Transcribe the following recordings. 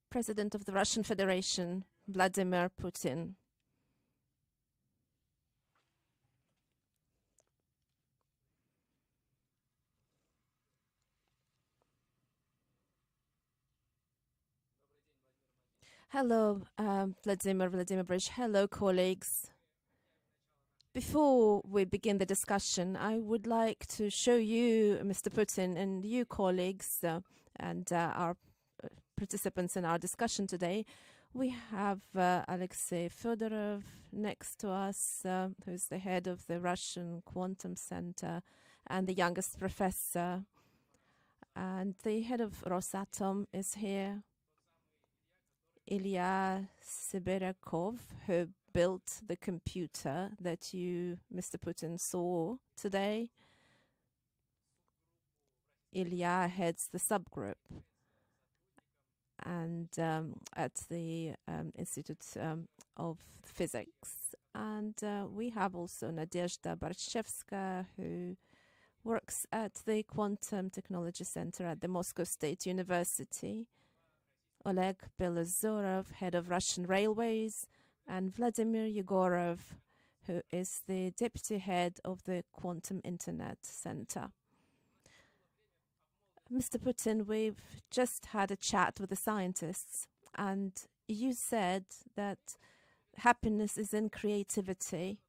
President of the Russian Federation, Vladimir Putin. Hello, Vladimir Vladimirovich. Hello, colleagues. Before we begin the discussion, I would like to show you, Mr. Putin, and you, colleagues, and our participants in our discussion today. We have Alexei Fedorov next to us, who's the head of the Russian Quantum Center and the youngest professor. And the head of Rosatom is here, Ilya Siberyakov, who built the computer that you, Mr. Putin, saw today. Ilya heads the subgroup and at the Institute of Physics. And we have also Nadezhda Barshchevska, who works at the Quantum Technology Center at the Moscow State University. Oleg Belozorov, head of Russian Railways, and Vladimir Yegorov, who is the deputy head of the Quantum Internet Center. Mr. Putin, we've just had a chat with the scientists, and you said that happiness is in creativity,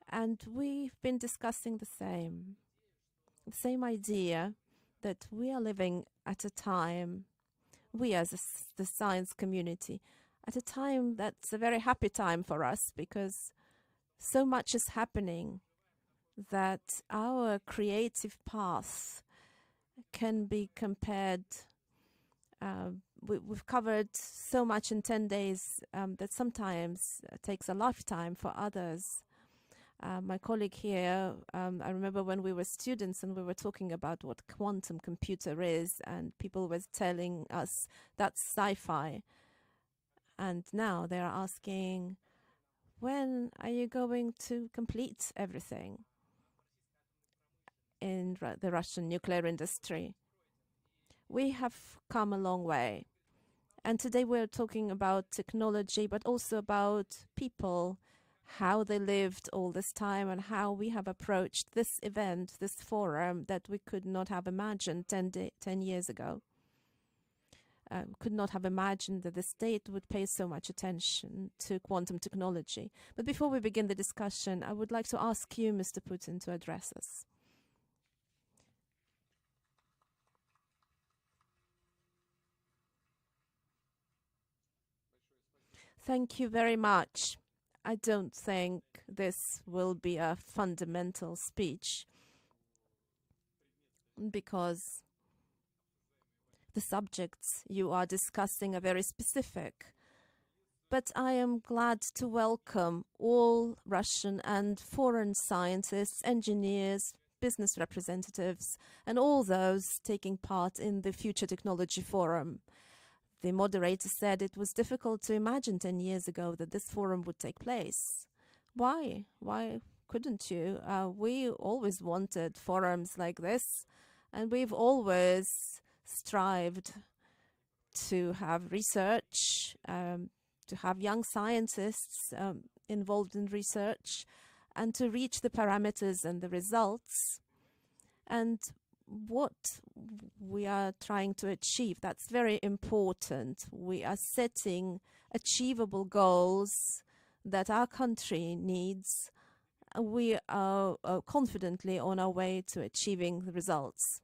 and we've been discussing the same idea that we are living at a time, we as the science community, at a time that's a very happy time for us because so much is happening that our creative path can be compared. We've covered so much in 10 days that sometimes takes a lifetime for others. My colleague here, I remember when we were students and we were talking about what quantum computer is, and people were telling us that's sci-fi. And now they're asking, when are you going to complete everything in the Russian nuclear industry? We have come a long way. And today we're talking about technology, but also about people, how they lived all this time and how we have approached this event, this forum that we could not have imagined 10 years ago. Could not have imagined that the state would pay so much attention to quantum technology. But before we begin the discussion, I would like to ask you, Mr. Putin, to address us. Thank you very much. I don't think this will be a fundamental speech because the subjects you are discussing are very specific. But I am glad to welcome all Russian and foreign scientists, engineers, business representatives, and all those taking part in the Future Technology Forum. The moderator said it was difficult to imagine 10 years ago that this forum would take place. Why? Why couldn't you? We always wanted forums like this, and we've always strived to have research, to have young scientists involved in research, and to reach the parameters and the results. And what we are trying to achieve, that's very important. We are setting achievable goals that our country needs. We are confidently on our way to achieving the results.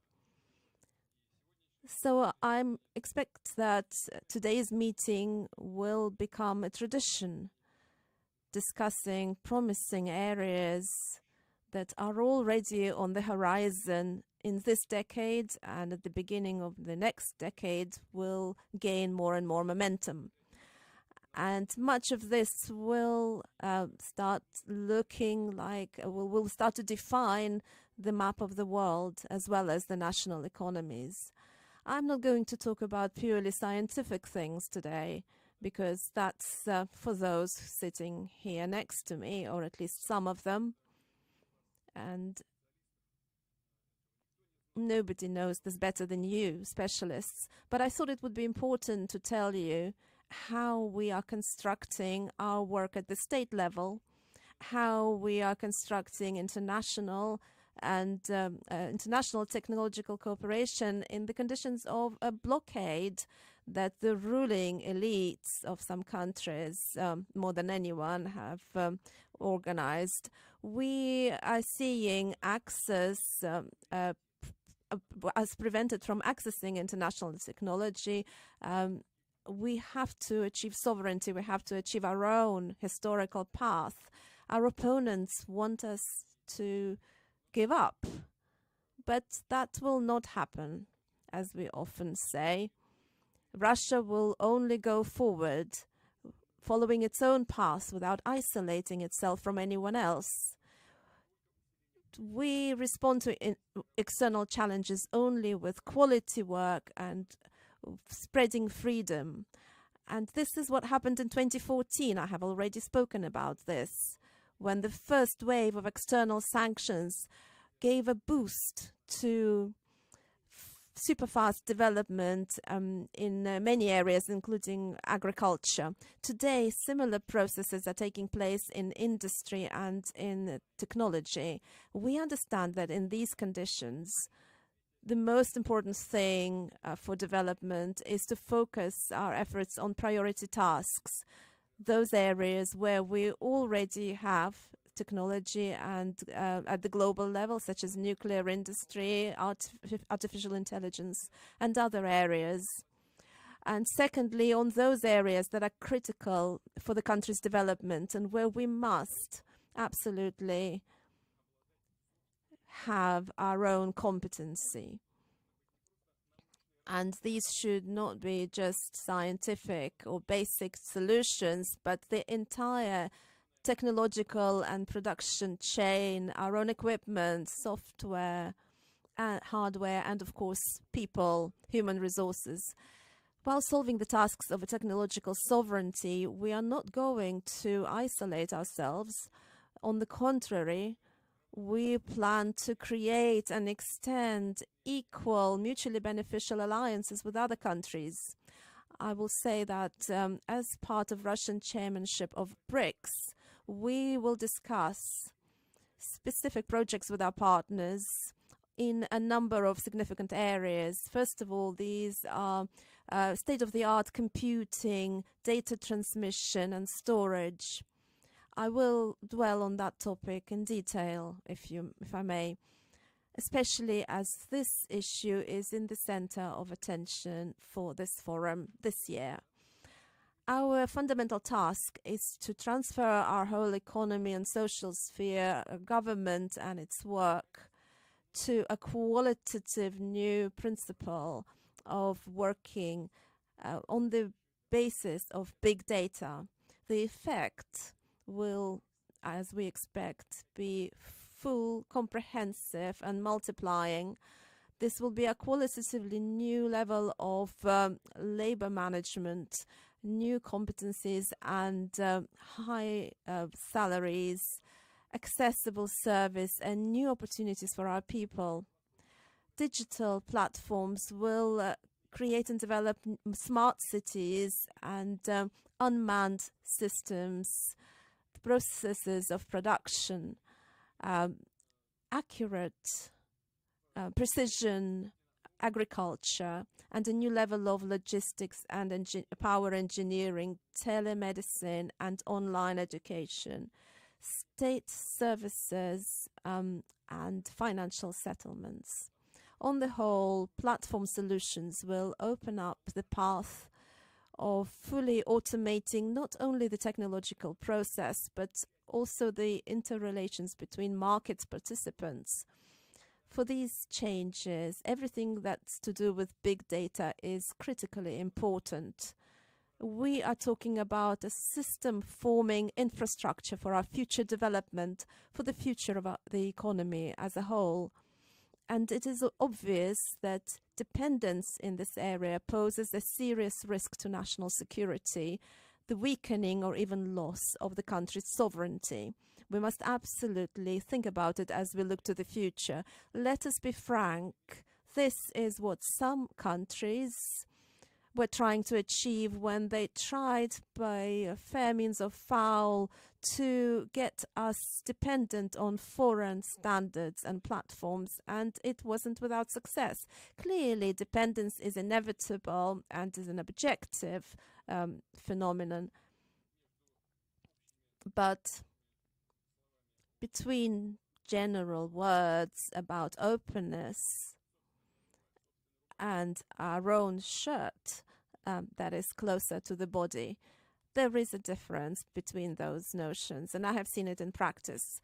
So I expect that today's meeting will become a tradition, discussing promising areas that are already on the horizon in this decade, and at the beginning of the next decade will gain more and more momentum. And much of this will start looking like, will start to define the map of the world as well as the national economies. I'm not going to talk about purely scientific things today, because that's for those sitting here next to me, or at least some of them. And nobody knows this better than you, specialists, but I thought it would be important to tell you how we are constructing our work at the state level, how we are constructing international technological cooperation in the conditions of a blockade that the ruling elites of some countries, more than anyone, have organized. We are seeing access as prevented from accessing international technology. We have to achieve sovereignty. We have to achieve our own historical path. Our opponents want us to give up, but that will not happen. As we often say, Russia will only go forward following its own path without isolating itself from anyone else. We respond to external challenges only with quality work and spreading freedom. And this is what happened in 2014. I have already spoken about this, when the first wave of external sanctions gave a boost to super-fast development in many areas, including agriculture. Today, similar processes are taking place in industry and in technology. We understand that in these conditions, the most important thing for development is to focus our efforts on priority tasks, those areas where we already have technology and at the global level, such as nuclear industry, artificial intelligence, and other areas. And secondly, on those areas that are critical for the country's development and where we must absolutely have our own competency. And these should not be just scientific or basic solutions, but the entire technological and production chain, our own equipment, software, hardware, and of course, people, human resources. While solving the tasks of a technological sovereignty, we are not going to isolate ourselves. On the contrary, we plan to create and extend equal, mutually beneficial alliances with other countries. I will say that as part of Russian chairmanship of BRICS, we will discuss specific projects with our partners in a number of significant areas. First of all, these are state-of-the-art computing, data transmission and storage. I will dwell on that topic in detail, if I may, especially as this issue is in the center of attention for this forum this year. Our fundamental task is to transfer our whole economy and social sphere, government and its work, to a qualitative new principle of working on the basis of big data. The effect will, as we expect, be full, comprehensive and multiplying. This will be a qualitatively new level of labor management, new competencies and high salaries, accessible service and new opportunities for our people. Digital platforms will create and develop smart cities and unmanned systems, processes of production, accurate, precision agriculture, and a new level of logistics and power engineering, telemedicine and online education, state services and financial settlements. On the whole, platform solutions will open up the path of fully automating not only the technological process, but also the interrelations between market participants. For these changes, everything that's to do with big data is critically important. We are talking about a system-forming infrastructure for our future development, for the future of the economy as a whole. And it is obvious that dependence in this area poses a serious risk to national security, the weakening or even loss of the country's sovereignty. We must absolutely think about it as we look to the future. Let us be frank. This is what some countries were trying to achieve when they tried by fair means or foul to get us dependent on foreign standards and platforms, and it wasn't without success. Clearly, dependence is inevitable and is an objective phenomenon. But between general words about openness and our own shirt that is closer to the body, there is a difference between those notions, and I have seen it in practice.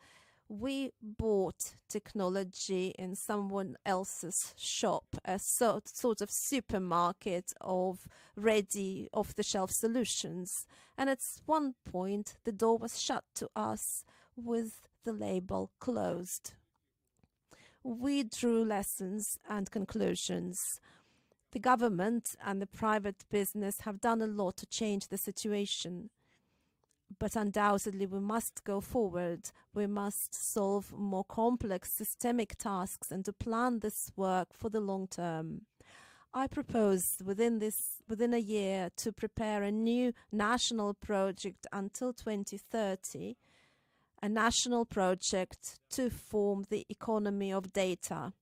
We bought technology in someone else's shop, a sort of supermarket of ready off-the-shelf solutions, and at one point the door was shut to us with the label closed. We drew lessons and conclusions. The government and the private business have done a lot to change the situation. But undoubtedly, we must go forward. We must solve more complex systemic tasks and to plan this work for the long term. I propose within a year to prepare a new national project until 2030, a national project to form the economy of data.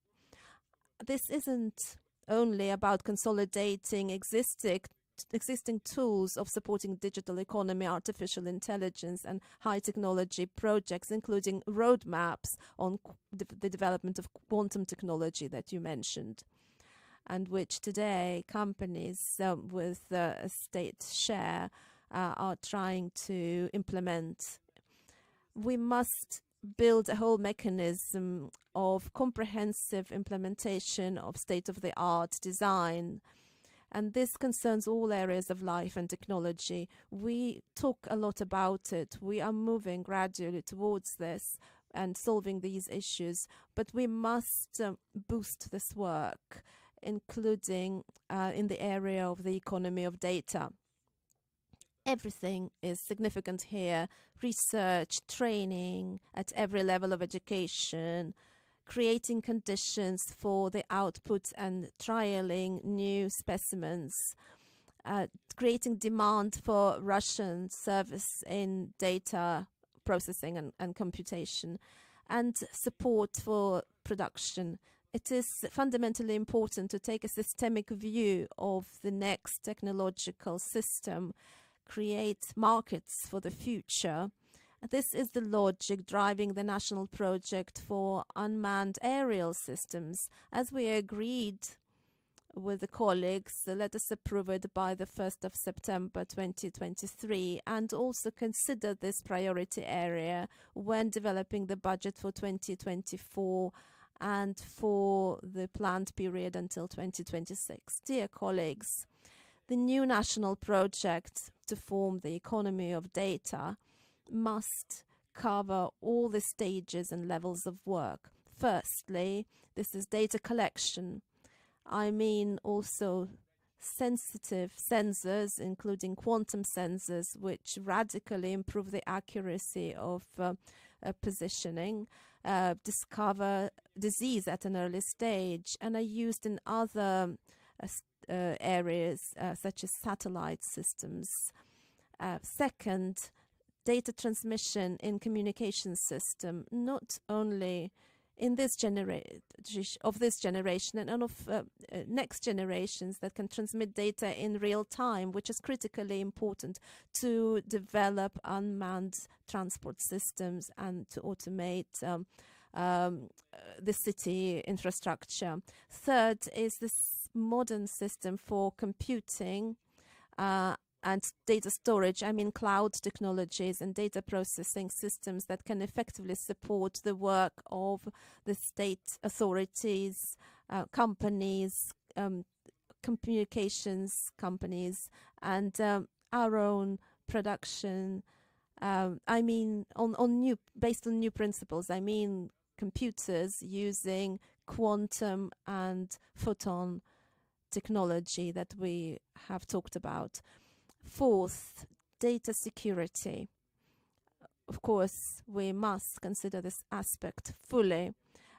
This isn't only about consolidating existing tools of supporting digital economy, artificial intelligence and high technology projects, including roadmaps on the development of quantum technology that you mentioned, and which today companies with a state share are trying to implement. We must build a whole mechanism of comprehensive implementation of state-of-the-art design. And this concerns all areas of life and technology. We talk a lot about it. We are moving gradually towards this and solving these issues, but we must boost this work, including in the area of the economy of data. Everything is significant here: research, training at every level of education, creating conditions for the output and trialing new specimens, creating demand for Russian service in data processing and computation, and support for production. It is fundamentally important to take a systemic view of the next technological system, create markets for the future. This is the logic driving the national project for unmanned aerial systems. As we agreed with the colleagues, let us approve it by the 1st of September 2023 and also consider this priority area when developing the budget for 2024 and for the planned period until 2026. Dear colleagues, the new national project to form the economy of data must cover all the stages and levels of work. Firstly, this is data collection. I mean also sensitive sensors, including quantum sensors, which radically improve the accuracy of positioning, discover disease at an early stage, and are used in other areas such as satellite systems. Second, data transmission in communication system, not only in this generation and of next generations that can transmit data in real time, which is critically important to develop unmanned transport systems and to automate the city infrastructure. Third is this modern system for computing and data storage. I mean cloud technologies and data processing systems that can effectively support the work of the state authorities, companies, communications companies, and our own production. I mean based on new principles. I mean computers using quantum and photon technology that we have talked about. Fourth, data security. of course, we must consider this aspect fully.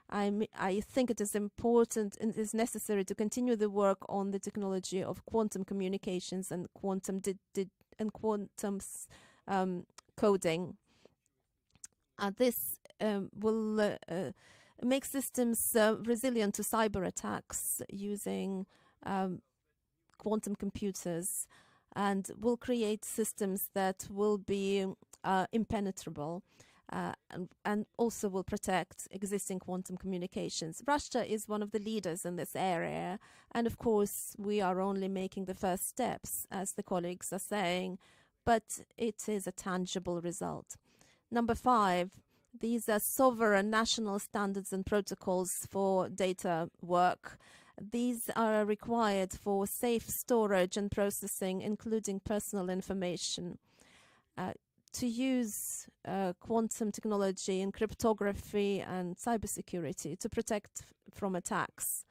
I think it is important and it is necessary to continue the work on the technology of quantum communications and quantum coding. This will make systems resilient to cyber attacks using quantum computers, and will create systems that will be impenetrable. And also will protect existing quantum communications. Russia is one of the leaders in this area, and of course we are only making the first steps, as the colleagues are saying, but it is a tangible result. Number 5, these are sovereign national standards and protocols for data work. These are required for safe storage and processing, including personal information. To use quantum technology in cryptography and cybersecurity to protect from attacks.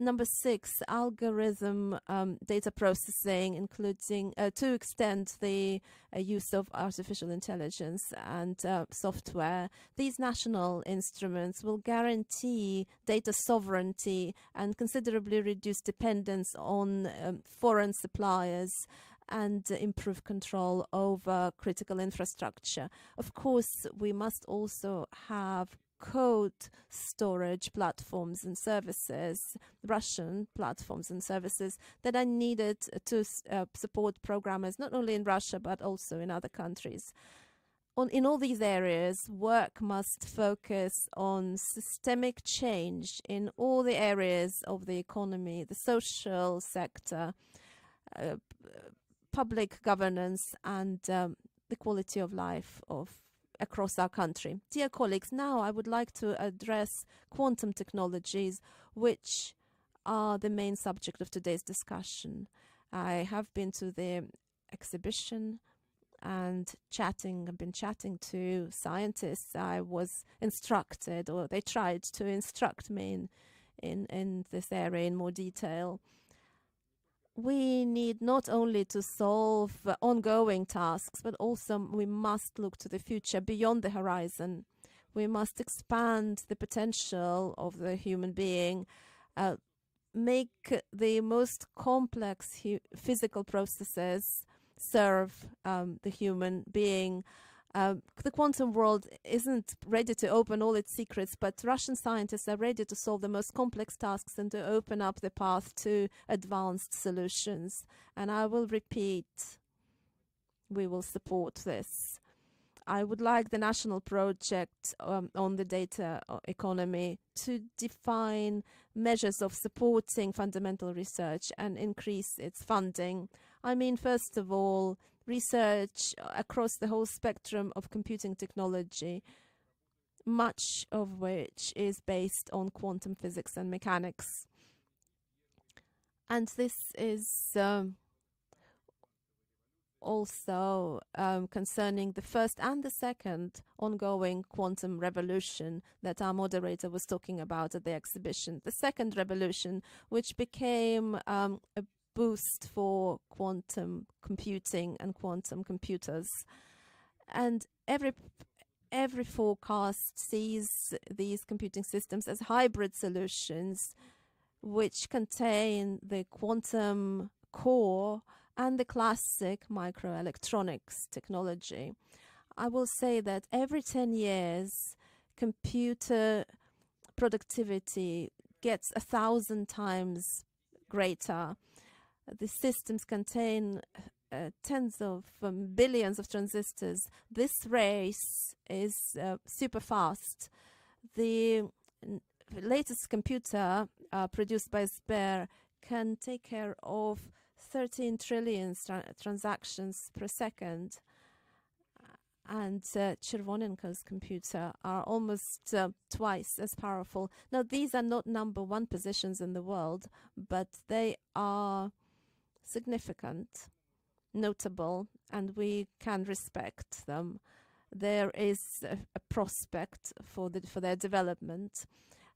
Number 6, algorithm data processing, including to extend the use of artificial intelligence and software. These national instruments will guarantee data sovereignty and considerably reduce dependence on foreign suppliers and improve control over critical infrastructure. Of course, we must also have code storage platforms and services, Russian platforms and services that are needed to support programmers not only in Russia but also in other countries. In all these areas, work must focus on systemic change in all the areas of the economy, the social sector, public governance, and the quality of life across our country. Dear colleagues, now I would like to address quantum technologies, which are the main subject of today's discussion. I have been to the exhibition and I've been chatting to scientists. I was instructed, or they tried to instruct me in this area in more detail. We need not only to solve ongoing tasks, but also we must look to the future beyond the horizon. We must expand the potential of the human being, make the most complex physical processes serve the human being. The quantum world isn't ready to open all its secrets, but Russian scientists are ready to solve the most complex tasks and to open up the path to advanced solutions. And I will repeat, we will support this. I would like the national project on the data economy to define measures of supporting fundamental research and increase its funding. I mean, first of all, research across the whole spectrum of computing technology, much of which is based on quantum physics and mechanics. And this is also concerning the first and the second ongoing quantum revolution that our moderator was talking about at the exhibition. The second revolution, which became a boost for quantum computing and quantum computers. And every forecast sees these computing systems as hybrid solutions which contain the quantum core and the classic microelectronics technology. I will say that every 10 years, computer productivity gets 1,000 times greater. The systems contain tens of billions of transistors. This race is super fast. The latest computer produced by Sber can take care of 13 trillion transactions per second. And Chervonenko's computer are almost twice as powerful. Now, these are not number one positions in the world, but they are significant, notable, and we can respect them. There is a prospect for their development,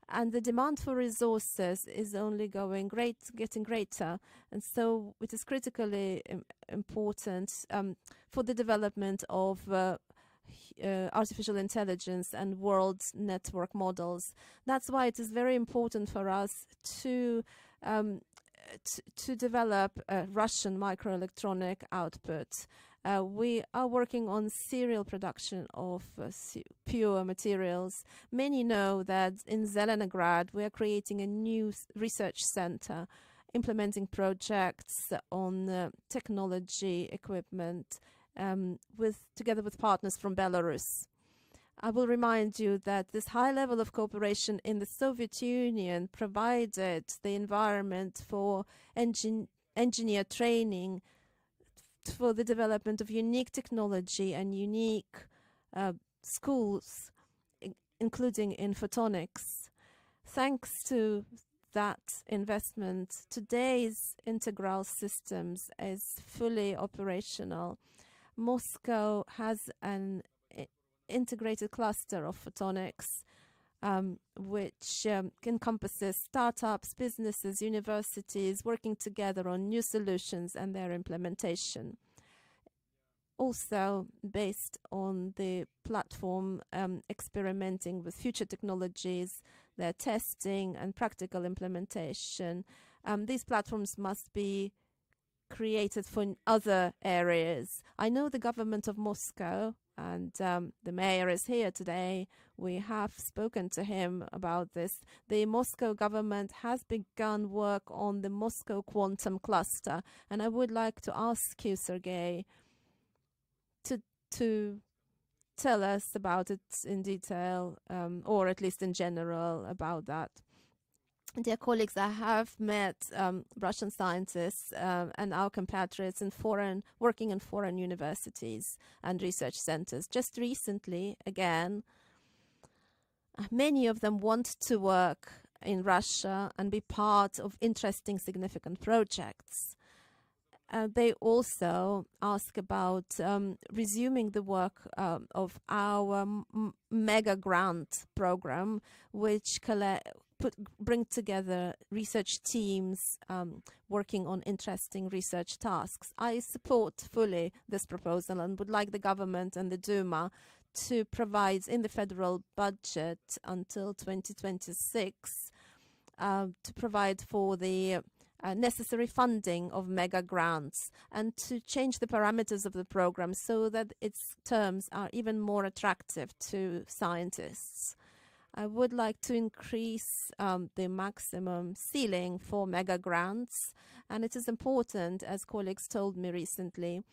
and the demand for resources is only getting greater, and so it is critically important for the development of artificial intelligence and world network models. That's why it is very important for us to develop a Russian microelectronic output. We are working on serial production of pure materials. Many know that in Zelenograd we are creating a new research center, implementing projects on technology equipment together with partners from Belarus. I will remind you that this high level of cooperation in the Soviet Union provided the environment for engineer training, for the development of unique technology and unique schools, including in photonics. Thanks to that investment, today's integral systems is fully operational. Moscow has an integrated cluster of photonics, which encompasses startups, businesses, universities working together on new solutions and their implementation. Also based on the platform experimenting with future technologies, their testing and practical implementation. These platforms must be created for other areas. I know the government of Moscow, and the mayor is here today. We have spoken to him about this. The Moscow government has begun work on the Moscow quantum cluster, and I would like to ask you, Sergei, to tell us about it in detail, or at least in general about that. Dear colleagues, I have met Russian scientists and our compatriots working in foreign universities and research centers. Just recently, again, many of them want to work in Russia and be part of interesting, significant projects. They also ask about resuming the work of our mega grant program, which bring together research teams working on interesting research tasks. I support fully this proposal and would like the government and the Duma to provide in the federal budget until 2026 to provide for the necessary funding of mega grants and to change the parameters of the program so that its terms are even more attractive to scientists. I would like to increase the maximum ceiling for mega grants, and it is important, as colleagues told me recently,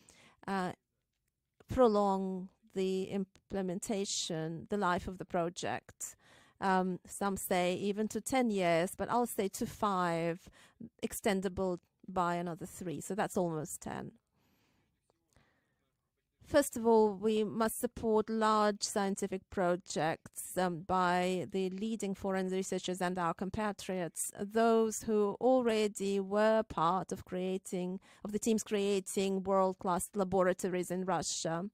prolong the implementation, the life of the project. Some say even to 10 years, but I'll say to 5, extendable by another 3, so that's almost 10. First of all, we must support large scientific projects by the leading foreign researchers and our compatriots, those who already were part of the teams creating world-class laboratories in Russia.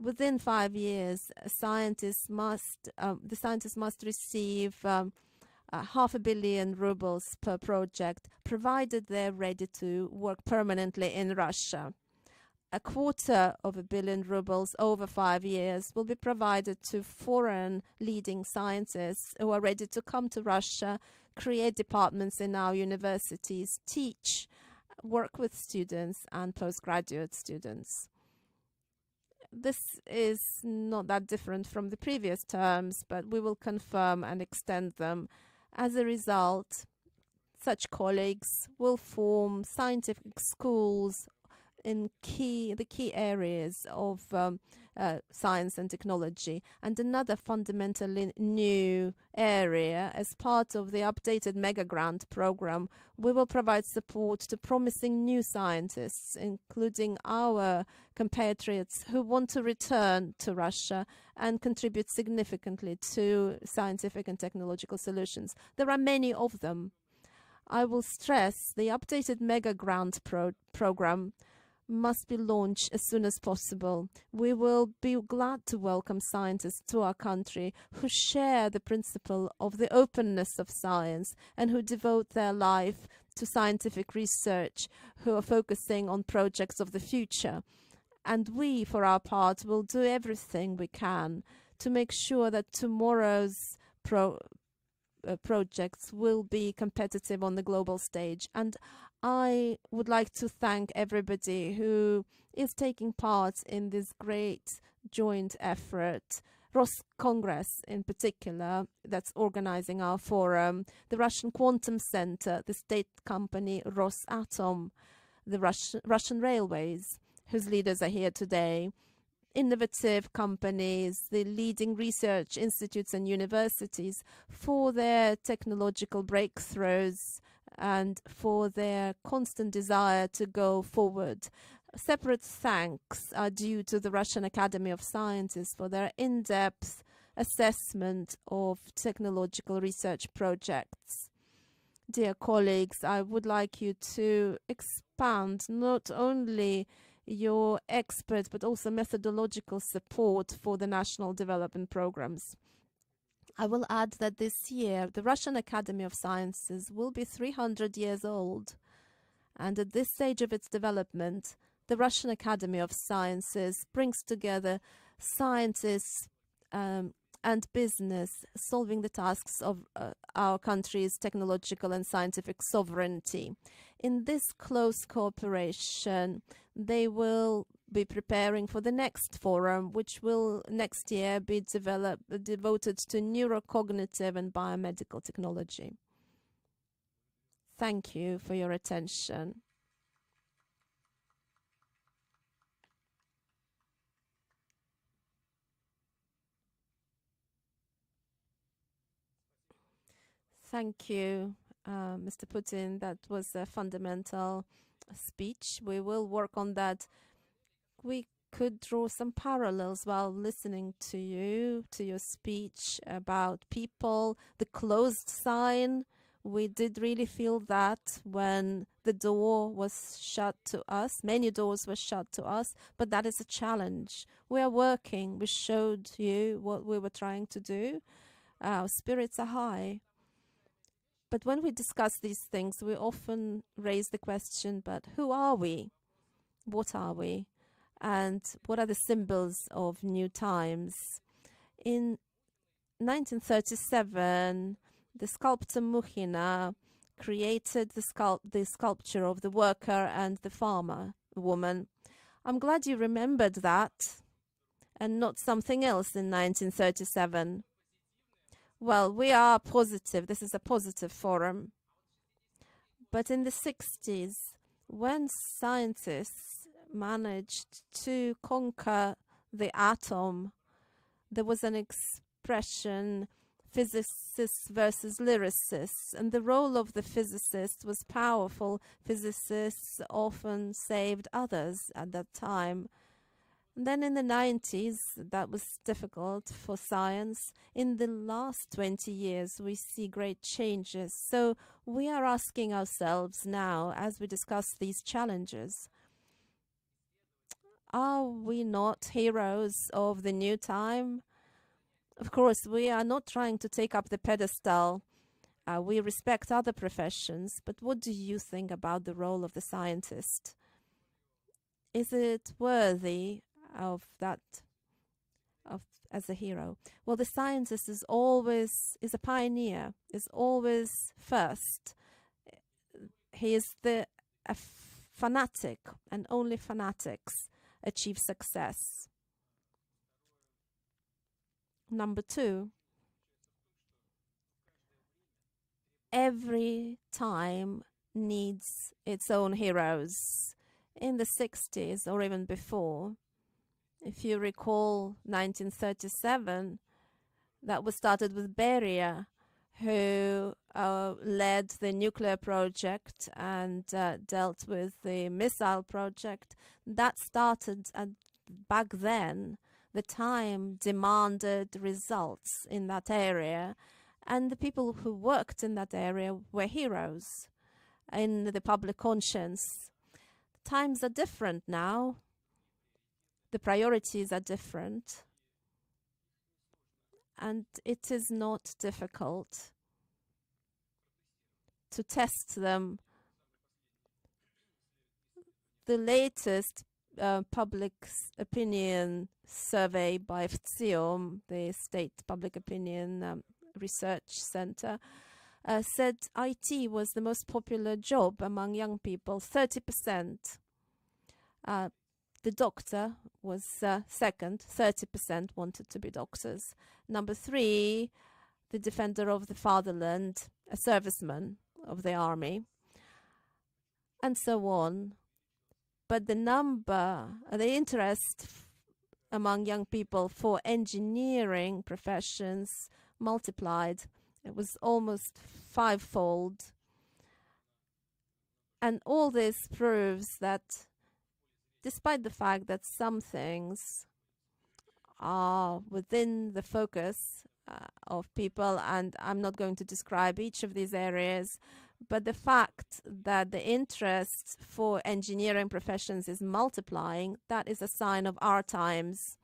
Within 5 years, the scientists must receive ₹500 million rubles per project, provided they're ready to work permanently in Russia. $250 million rubles over 5 years will be provided to foreign leading scientists who are ready to come to Russia, create departments in our universities, teach, work with students and postgraduate students. This is not that different from the previous terms, but we will confirm and extend them. As a result, such colleagues will form scientific schools in the key areas of science and technology. And another fundamentally new area, as part of the updated mega grant program, we will provide support to promising new scientists, including our compatriots who want to return to Russia and contribute significantly to scientific and technological solutions. There are many of them. I will stress the updated mega grant program must be launched as soon as possible. We will be glad to welcome scientists to our country who share the principle of the openness of science and who devote their life to scientific research, who are focusing on projects of the future. And we, for our part, will do everything we can to make sure that tomorrow's projects will be competitive on the global stage. And I would like to thank everybody who is taking part in this great joint effort. Congress in particular, that's organizing our forum, the Russian Quantum Center, the state company Rosatom, the Russian Railways, whose leaders are here today, innovative companies, the leading research institutes and universities for their technological breakthroughs and for their constant desire to go forward. Separate thanks are due to the Russian Academy of Sciences for their in-depth assessment of technological research projects. Dear colleagues, I would like you to expand not only your expert but also methodological support for the national development programs. I will add that this year the Russian Academy of Sciences will be 300 years old, and at this stage of its development, the Russian Academy of Sciences brings together scientists and business, solving the tasks of our country's technological and scientific sovereignty. In this close cooperation, they will be preparing for the next forum, which will next year be devoted to neurocognitive and biomedical technology. Thank you for your attention. Thank you, Mr. Putin. That was a fundamental speech. We will work on that. We could draw some parallels while listening to you, to your speech about people, the closed sign. We did really feel that when the door was shut to us. Many doors were shut to us, but that is a challenge. We are working. We showed you what we were trying to do. Our spirits are high. But when we discuss these things, we often raise the question, but who are we? What are we? And what are the symbols of new times? In 1937, the sculptor Muchina created the sculpture of the worker and the farmer woman. I'm glad you remembered that and not something else in 1937. Well, we are positive. This is a positive forum. But in the 60s, when scientists managed to conquer the atom, there was an expression, physicists versus lyricists, and the role of the physicist was powerful. Physicists often saved others at that time. And then in the 90s, that was difficult for science. In the last 20 years, we see great changes. So we are asking ourselves now, as we discuss these challenges, are we not heroes of the new time? Of course, we are not trying to take up the pedestal. We respect other professions, but what do you think about the role of the scientist? Is it worthy of that, as a hero? Well, the scientist is a pioneer, is always first. He is a fanatic, and only fanatics achieve success. Number two, every time needs its own heroes. In the 60s or even before, if you recall 1937, that was started with Beria, who led the nuclear project and dealt with the missile project. That started back then. The time demanded results in that area, and the people who worked in that area were heroes in the public conscience. Times are different now. The priorities are different, and it is not difficult to test them. The latest public opinion survey by FTSIOM, the State Public Opinion Research Center, said IT was the most popular job among young people, 30%. The doctor was second, 30% wanted to be doctors. Number 3, the defender of the fatherland, a serviceman of the army, and so on. But the interest among young people for engineering professions multiplied. It was almost 5-fold. And all this proves that despite the fact that some things are within the focus of people, and I'm not going to describe each of these areas, but the fact that the interest for engineering professions is multiplying, that is a sign of our times.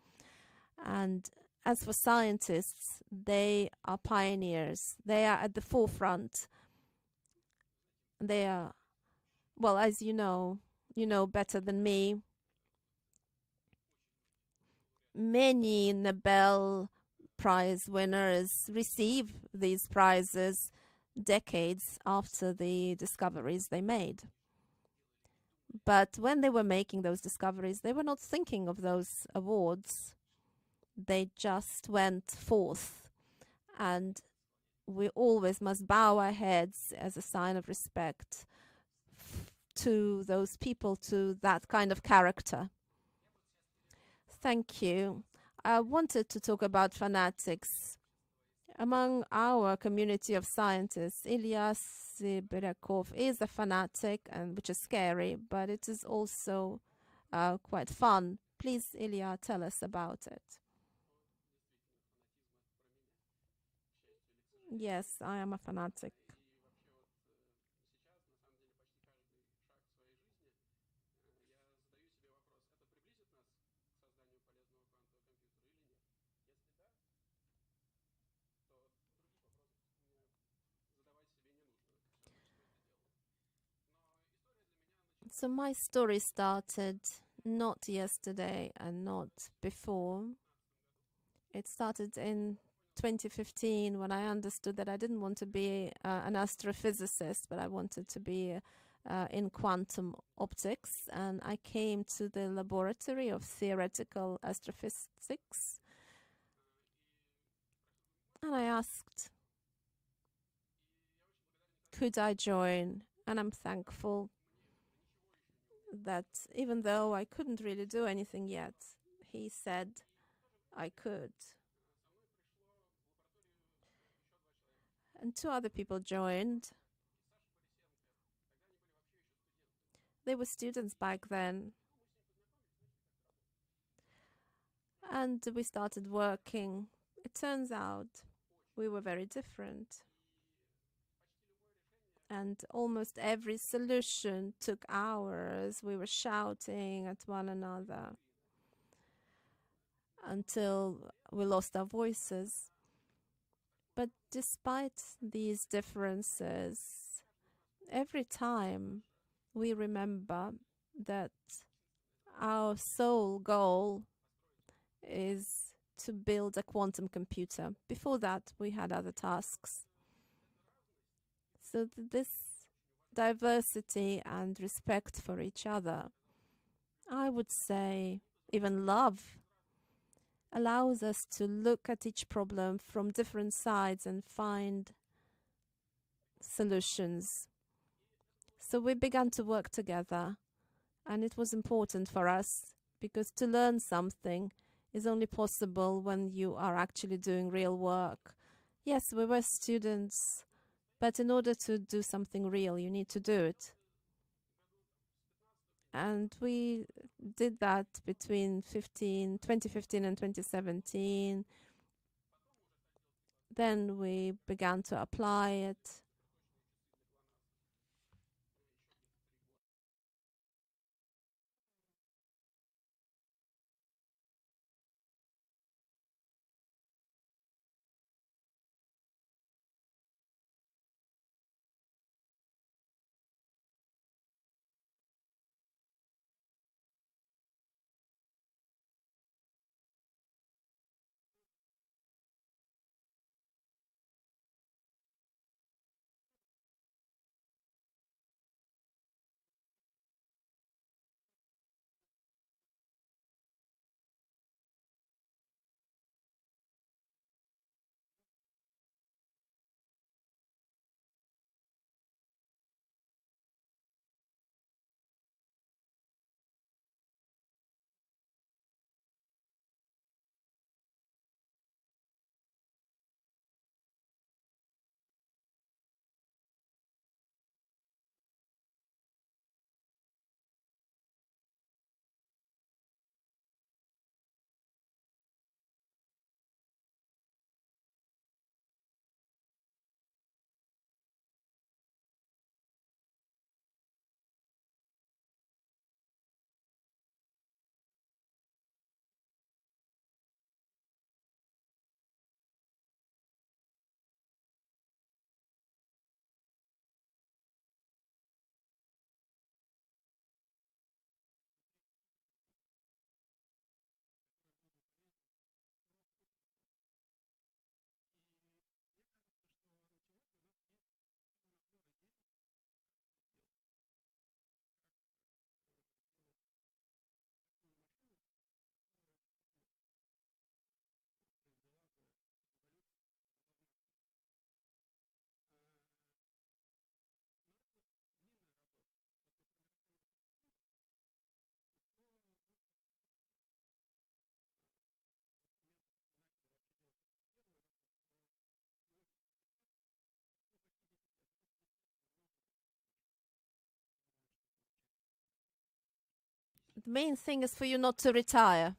And as for scientists, they are pioneers. They are at the forefront. They are, well, as you know better than me, many Nobel Prize winners receive these prizes decades after the discoveries they made. But when they were making those discoveries, they were not thinking of those awards. They just went forth. And we always must bow our heads as a sign of respect to those people, to that kind of character. Thank you. I wanted to talk about fanatics. Among our community of scientists, Ilya Sibirakov is a fanatic, and which is scary, but it is also quite fun. Please, Ilya, tell us about it. Yes, I am a fanatic. So my story started not yesterday and not before. It started in 2015 when I understood that I didn't want to be an astrophysicist, but I wanted to be in quantum optics. And I came to the laboratory of theoretical astrophysics. And I asked, could I join? And I'm thankful that even though I couldn't really do anything yet, he said I could. And 2 other people joined. They were students back then. And we started working. It turns out we were very different. And almost every solution took hours. We were shouting at one another until we lost our voices. But despite these differences, every time we remember that our sole goal is to build a quantum computer. Before that, we had other tasks. So this diversity and respect for each other, I would say even love, allows us to look at each problem from different sides and find solutions. So we began to work together, and it was important for us because to learn something is only possible when you are actually doing real work. Yes, we were students, but in order to do something real, you need to do it. And we did that between 2015 and 2017. Then we began to apply it. The main thing is for you not to retire.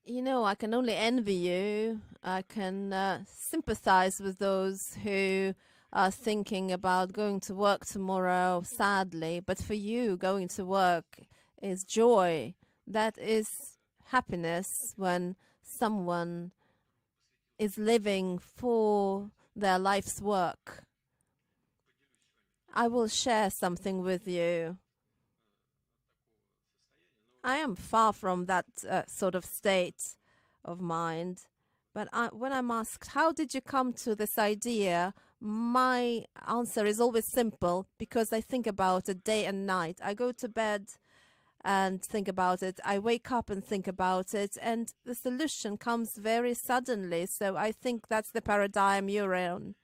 You know, I can only envy you. I can sympathize with those who are thinking about going to work tomorrow, sadly. But for you, going to work is joy. That is happiness when someone is living for their life's work. I will share something with you. I am far from that sort of state of mind. But when I'm asked, how did you come to this idea? My answer is always simple because I think about it day and night. I go to bed and think about it. I wake up and think about it. And the solution comes very suddenly. So I think that's the paradigm you're in.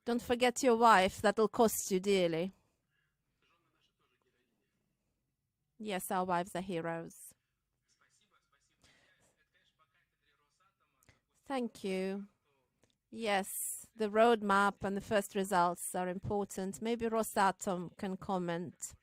Don't forget your wife. That'll cost you dearly. Yes, our wives are heroes. Thank you. Yes, the roadmap and the first results are important. Maybe Rosatom can comment.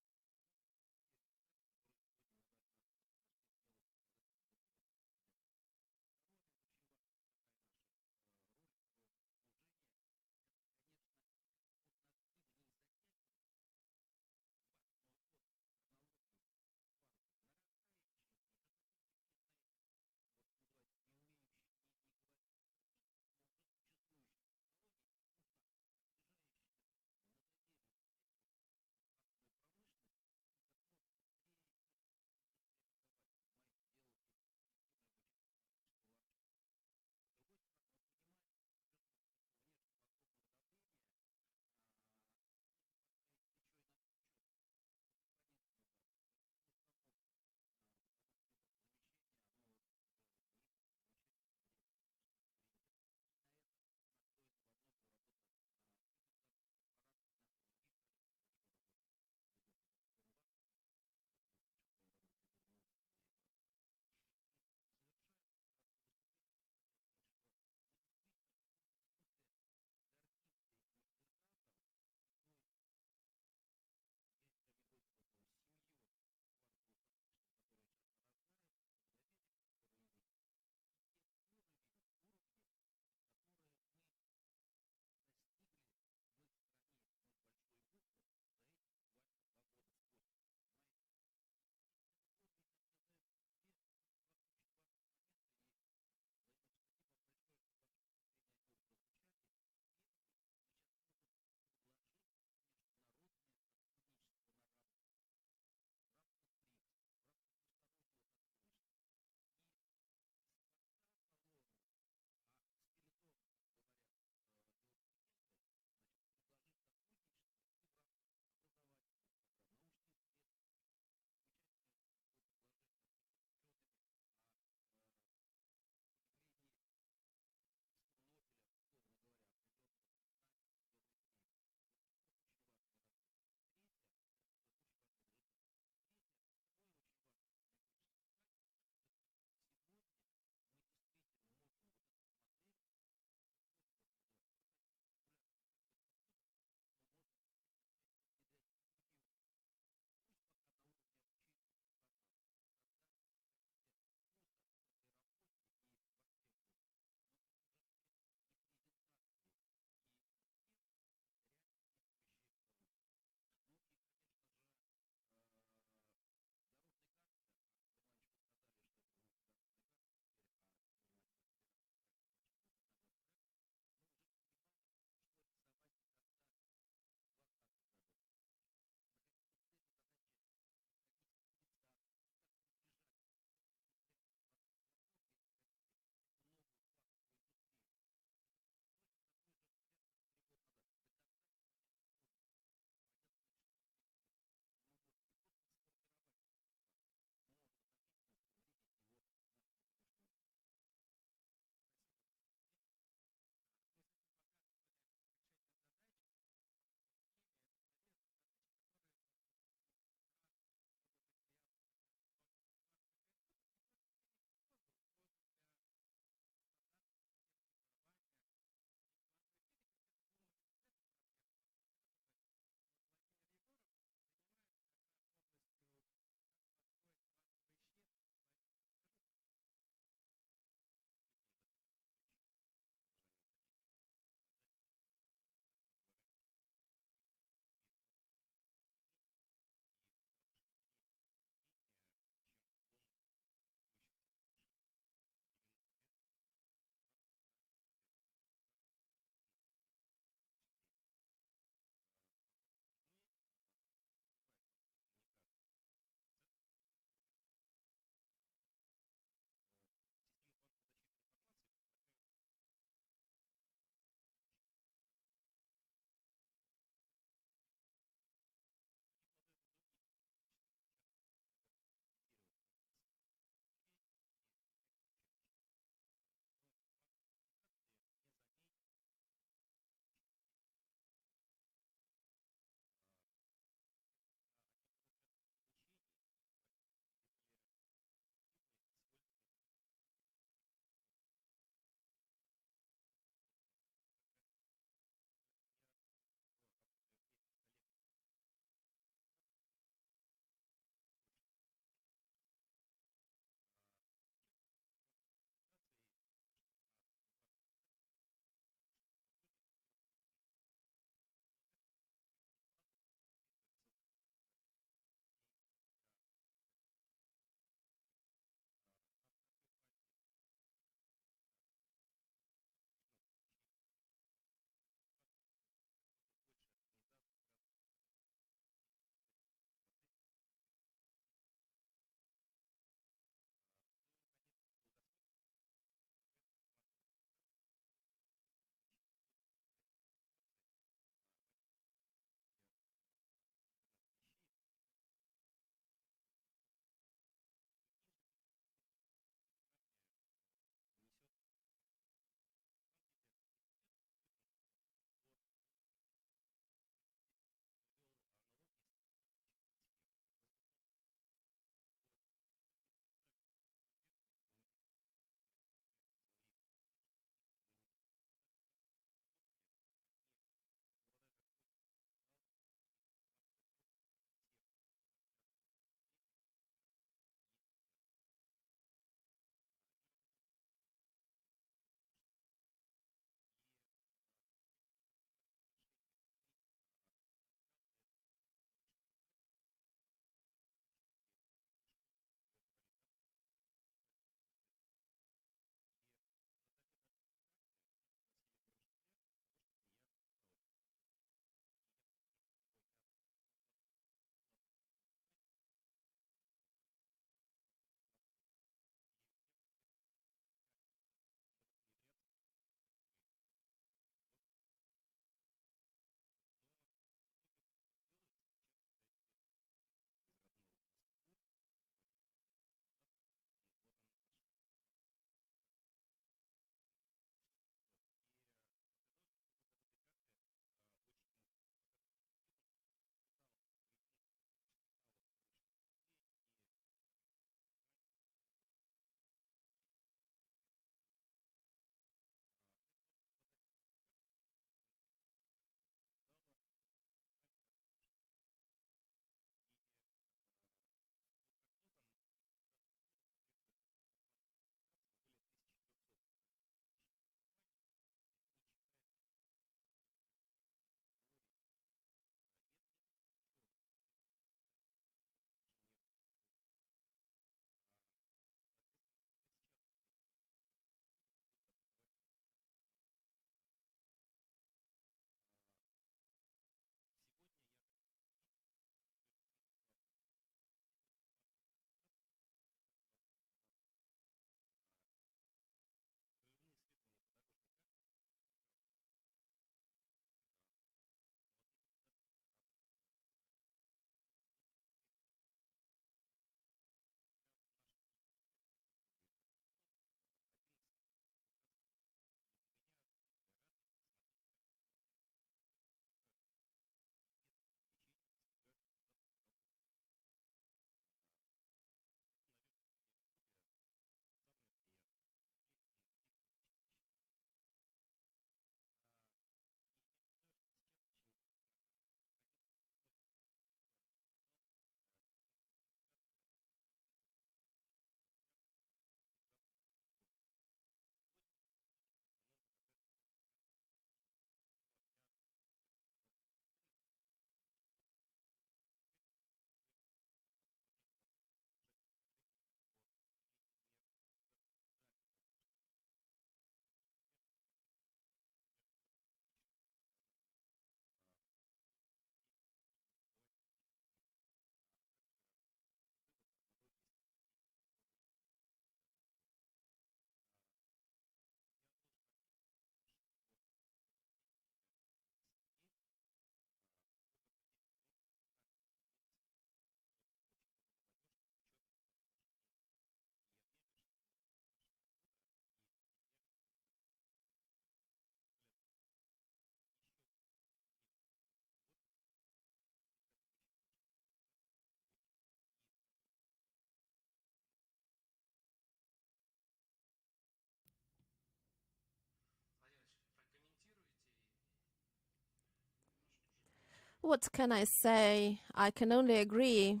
What can I say? I can only agree.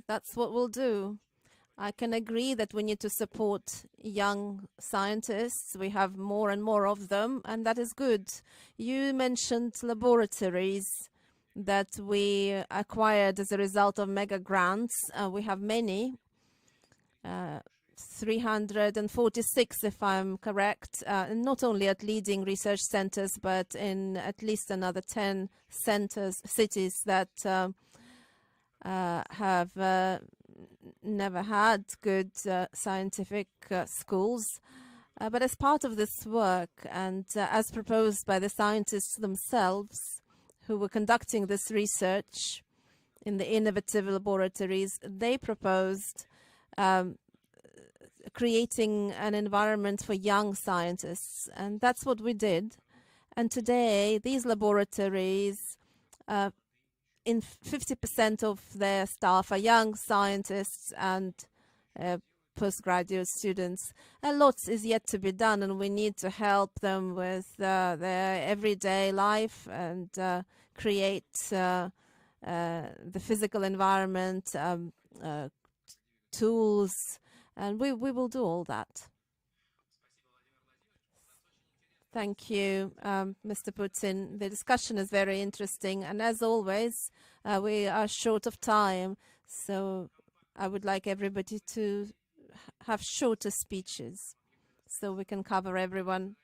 That's what we'll do. I can agree that we need to support young scientists. We have more and more of them, and that is good. You mentioned laboratories that we acquired as a result of mega grants. We have many, 346 if I'm correct, not only at leading research centers, but in at least another 10 cities that have never had good scientific schools. But as part of this work, and as proposed by the scientists themselves who were conducting this research in the innovative laboratories, they proposed creating an environment for young scientists. And that's what we did. And today, these laboratories, in 50% of their staff are young scientists and postgraduate students. A lot is yet to be done, and we need to help them with their everyday life and create the physical environment, tools, and we will do all that. Thank you, Mr. Putin. The discussion is very interesting, and as always, we are short of time, so I would like everybody to have shorter speeches so we can cover everyone.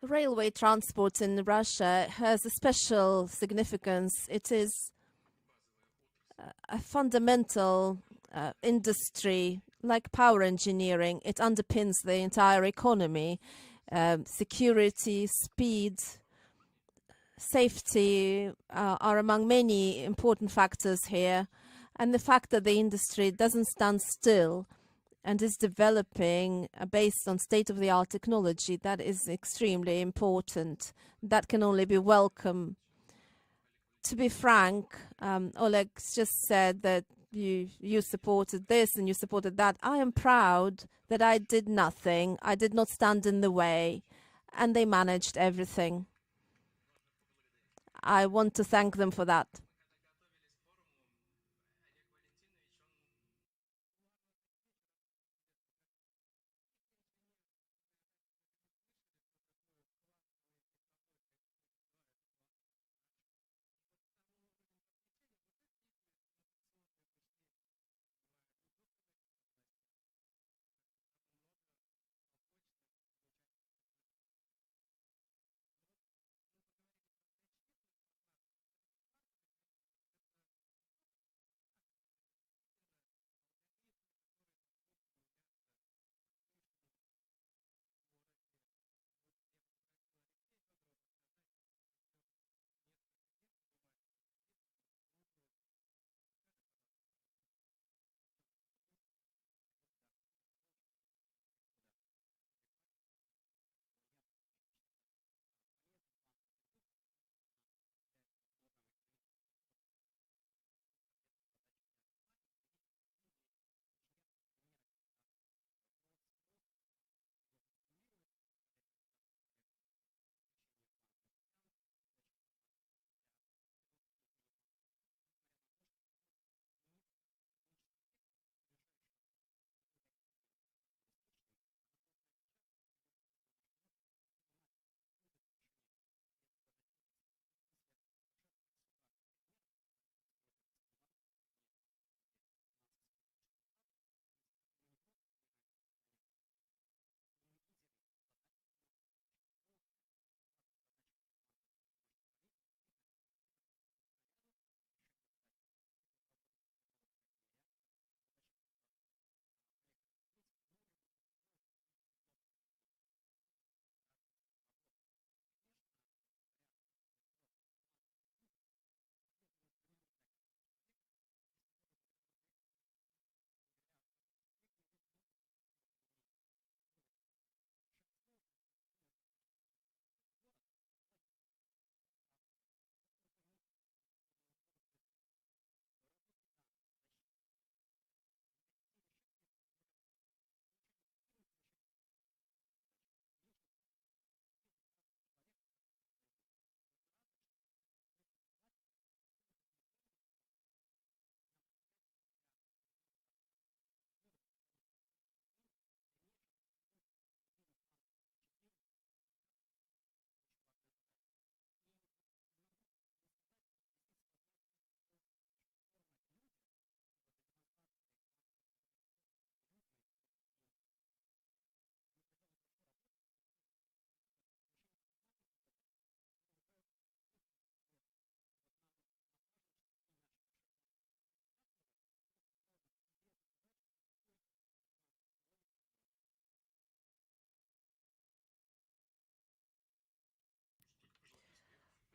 Railway transport in Russia has a special significance. It is a fundamental industry like power engineering. It underpins the entire economy. Security, speed, safety are among many important factors here. And the fact that the industry doesn't stand still and is developing based on state-of-the-art technology, that is extremely important. That can only be welcome. To be frank, Oleg just said that you supported this and you supported that. I am proud that I did nothing. I did not stand in the way, and they managed everything. I want to thank them for that.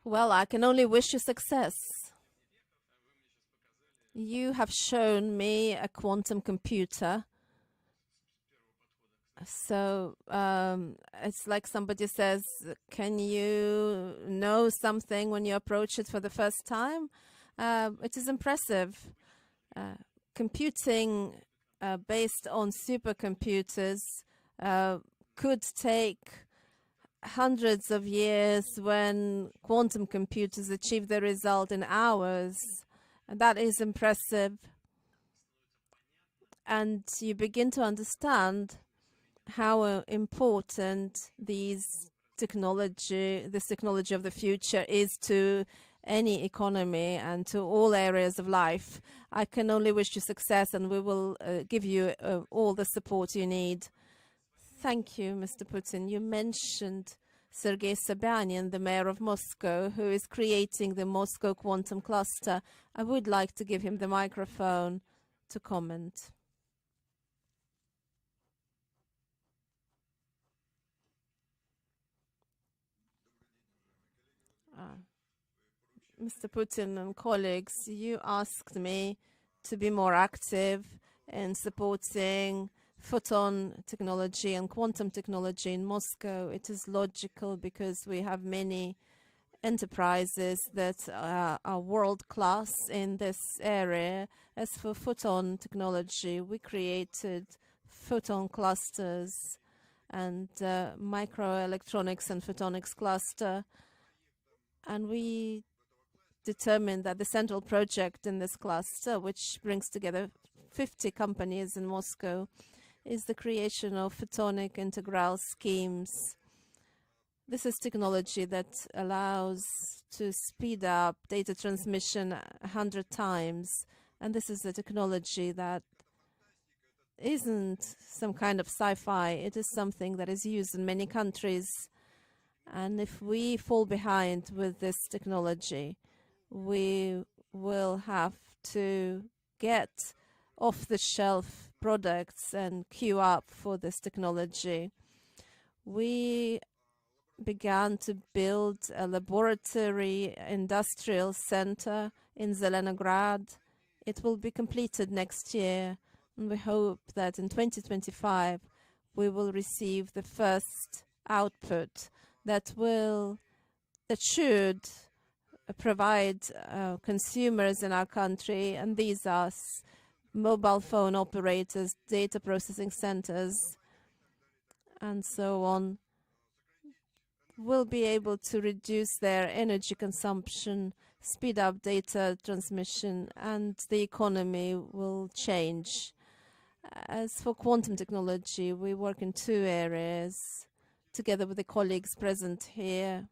Well, I can only wish you success. You have shown me a quantum computer. So it's like somebody says, can you know something when you approach it for the first time? It is impressive. Computing based on supercomputers could take hundreds of years when quantum computers achieve the result in hours. And that is impressive. And you begin to understand how important this technology of the future is to any economy and to all areas of life. I can only wish you success, and we will give you all the support you need. Thank you, Mr. Putin. You mentioned Sergei Sobyanin, the mayor of Moscow, who is creating the Moscow Quantum Cluster. I would like to give him the microphone to comment. Mr. Putin and colleagues, you asked me to be more active in supporting photon technology and quantum technology in Moscow. It is logical because we have many enterprises that are world-class in this area. As for photon technology, we created photon clusters and microelectronics and photonics cluster, and we determined that the central project in this cluster, which brings together 50 companies in Moscow, is the creation of photonic integral schemes. This is technology that allows to speed up data transmission 100 times. And this is a technology that isn't some kind of sci-fi. It is something that is used in many countries. And if we fall behind with this technology, we will have to get off-the-shelf products and queue up for this technology. We began to build a laboratory industrial center in Zelenograd. It will be completed next year, and we hope that in 2025 we will receive the first output that should provide consumers in our country, and these are mobile phone operators, data processing centers, and so on, will be able to reduce their energy consumption, speed up data transmission, and the economy will change. As for quantum technology, we work in two areas. Together with the colleagues present here,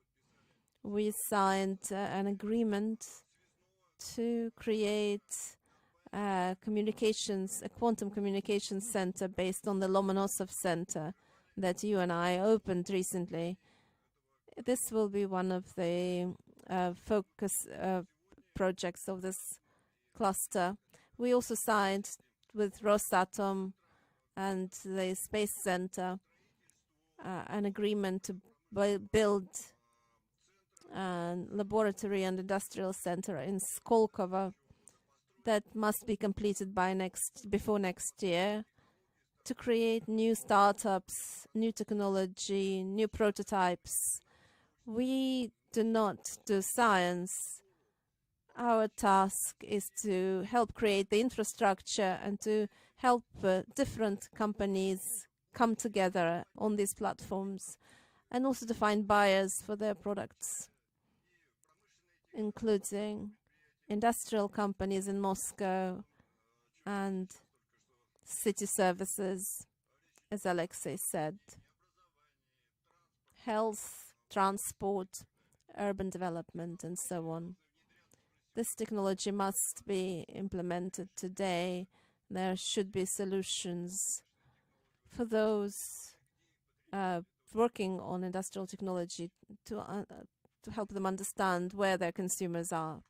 we signed an agreement to create a quantum communications center based on the Lomonosov Center that you and I opened recently. This will be one of the focus projects of this cluster. We also signed with Rosatom and the Space Center an agreement to build a laboratory and industrial center in Skolkovo that must be completed before next year, to create new startups, new technology, new prototypes. We do not do science. Our task is to help create the infrastructure and to help different companies come together on these platforms, and also to find buyers for their products, including industrial companies in Moscow and city services, as Alexei said, health, transport, urban development, and so on. This technology must be implemented today. There should be solutions for those working on industrial technology to help them understand where their consumers are.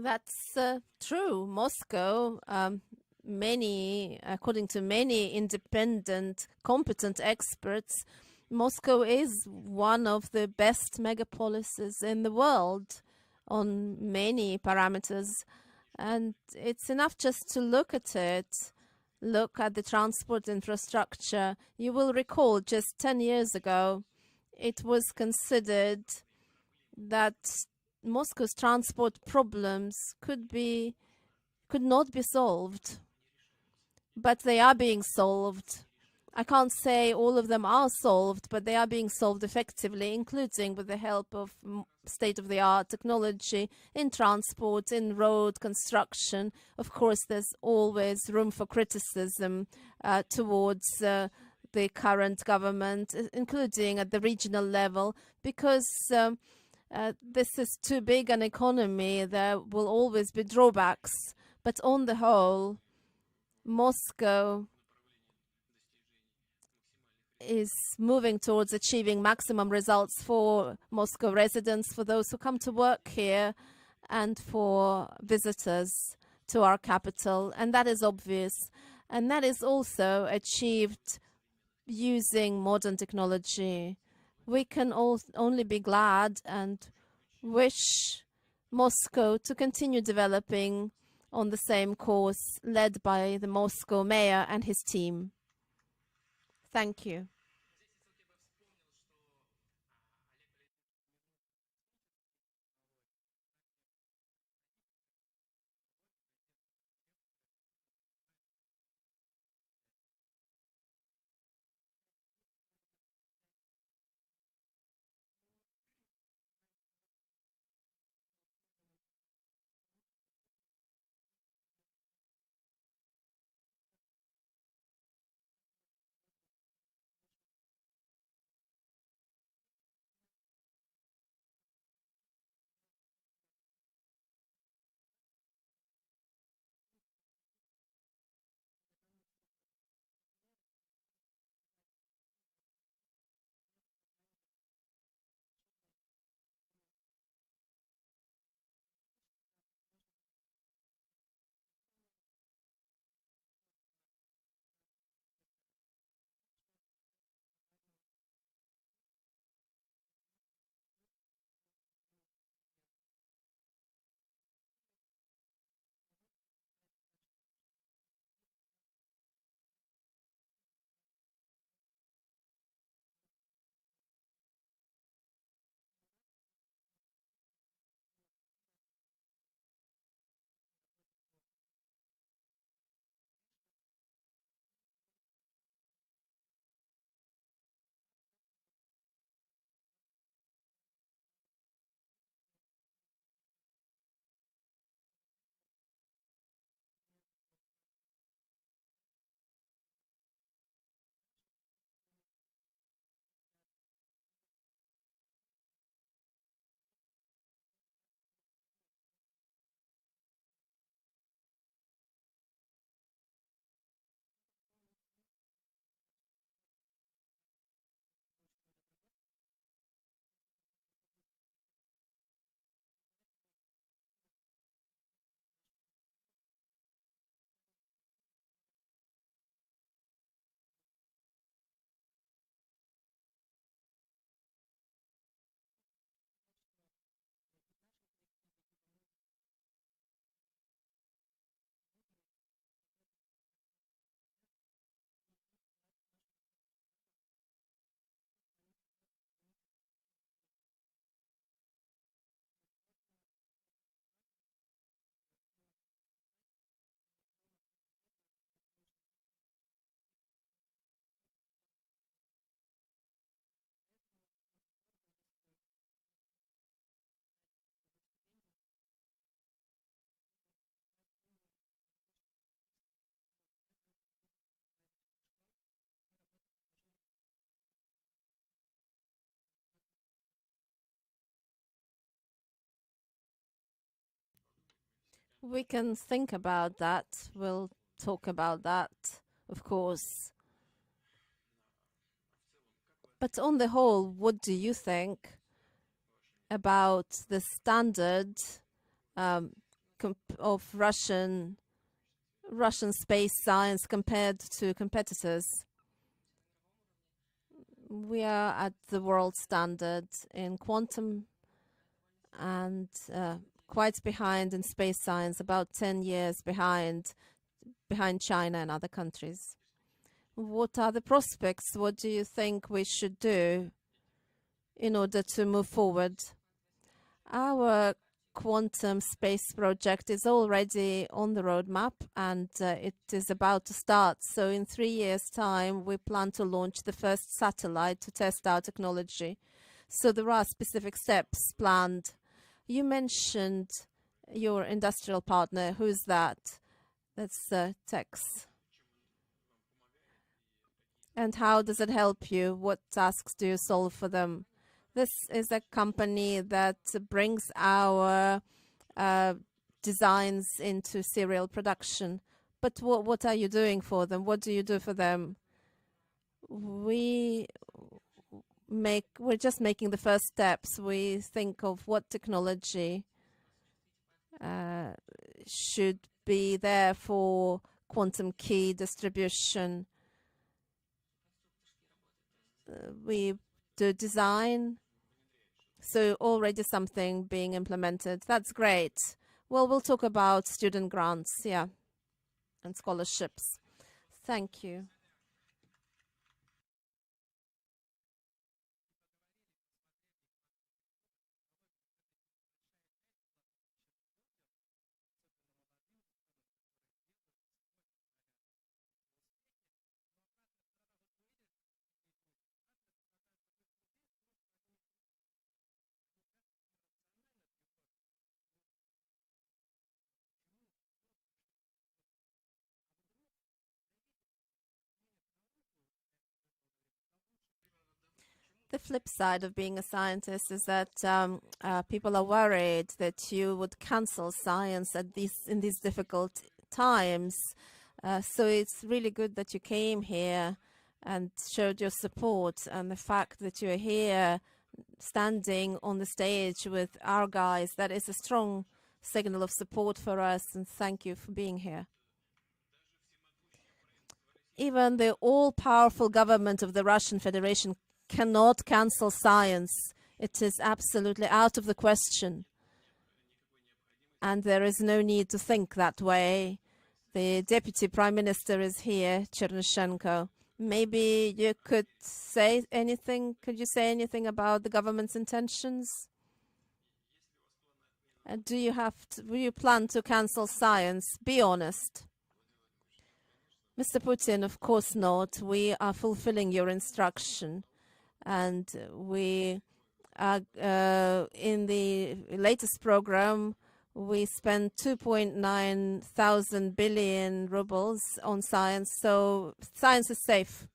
That's true. Moscow, according to many independent, competent experts, Moscow is one of the best megapolises in the world on many parameters. And it's enough just to look at it, look at the transport infrastructure. You will recall just 10 years ago, it was considered that Moscow's transport problems could not be solved, but they are being solved. I can't say all of them are solved, but they are being solved effectively, including with the help of state-of-the-art technology in transport, in road construction. Of course, there's always room for criticism towards the current government, including at the regional level, because this is too big an economy. There will always be drawbacks. But on the whole, Moscow is moving towards achieving maximum results for Moscow residents, for those who come to work here, and for visitors to our capital. And that is obvious. And that is also achieved using modern technology. We can only be glad and wish Moscow to continue developing on the same course led by the Moscow mayor and his team. Thank you. We can think about that. We'll talk about that, of course. But on the whole, what do you think about the standard of Russian space science compared to competitors? We are at the world standard in quantum and quite behind in space science, about 10 years behind China and other countries. What are the prospects? What do you think we should do in order to move forward? Our quantum space project is already on the roadmap, and it is about to start. So in 3 years' time, we plan to launch the first satellite to test our technology. So there are specific steps planned. You mentioned your industrial partner. Who's that? That's Tex. And how does it help you? What tasks do you solve for them? This is a company that brings our designs into serial production. But what are you doing for them? What do you do for them? We're just making the first steps. We think of what technology should be there for quantum key distribution. We do design, so already something being implemented. That's great. Well, we'll talk about student grants, yeah, and scholarships. Thank you. The flip side of being a scientist is that people are worried that you would cancel science in these difficult times. So it's really good that you came here and showed your support, and the fact that you're here standing on the stage with our guys, that is a strong signal of support for us, and thank you for being here. Even the all-powerful government of the Russian Federation cannot cancel science. It is absolutely out of the question. And there is no need to think that way. The Deputy Prime Minister is here, Chernyshenko. Maybe you could say anything. Could you say anything about the government's intentions? Do you plan to cancel science? Be honest. Mr. Putin, of course not. We are fulfilling your instruction. And we are, in the latest program, we spent 2.9 thousand billion rubles on science, so science is safe.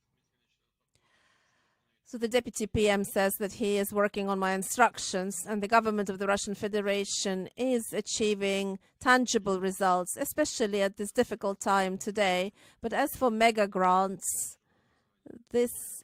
So the Deputy PM says that he is working on my instructions, and the government of the Russian Federation is achieving tangible results, especially at this difficult time today. But as for mega grants, this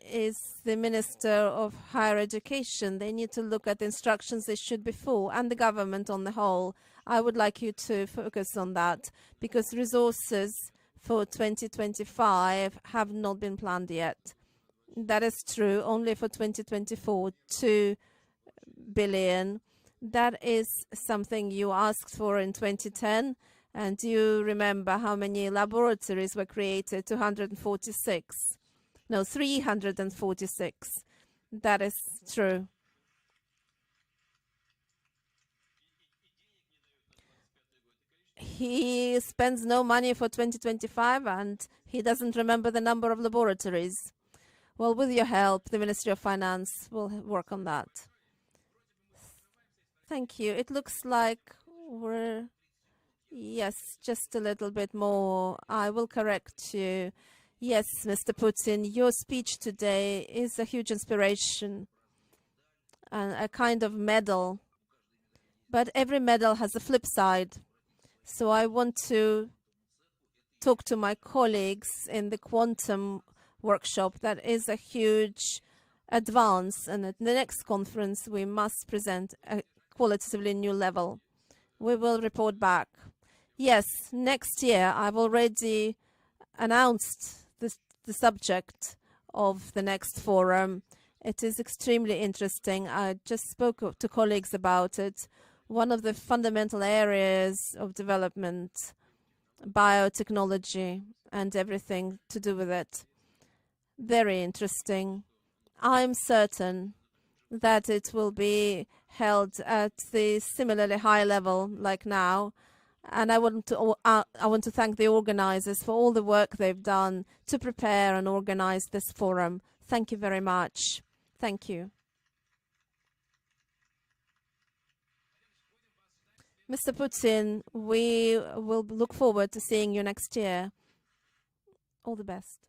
is the Minister of Higher Education. They need to look at the instructions issued before, and the government on the whole. I would like you to focus on that, because resources for 2025 have not been planned yet. That is true. Only for 2024, 2 billion. That is something you asked for in 2010. And do you remember how many laboratories were created? 246. No, 346. That is true. He spends no money for 2025, and he doesn't remember the number of laboratories. Well, with your help, the Ministry of Finance will work on that. Thank you. It looks like we're... Yes, just a little bit more. I will correct you. Yes, Mr. Putin, your speech today is a huge inspiration and a kind of medal. But every medal has a flip side. So I want to talk to my colleagues in the quantum workshop. That is a huge advance. And at the next conference, we must present a qualitatively new level. We will report back. Yes, next year, I've already announced the subject of the next forum. It is extremely interesting. I just spoke to colleagues about it. one of the fundamental areas of development, biotechnology and everything to do with it. Very interesting. I'm certain that it will be held at the similarly high level like now. And I want to thank the organizers for all the work they've done to prepare and organize this forum. Thank you very much. Thank you. Mr. Putin, we will look forward to seeing you next year. All the best.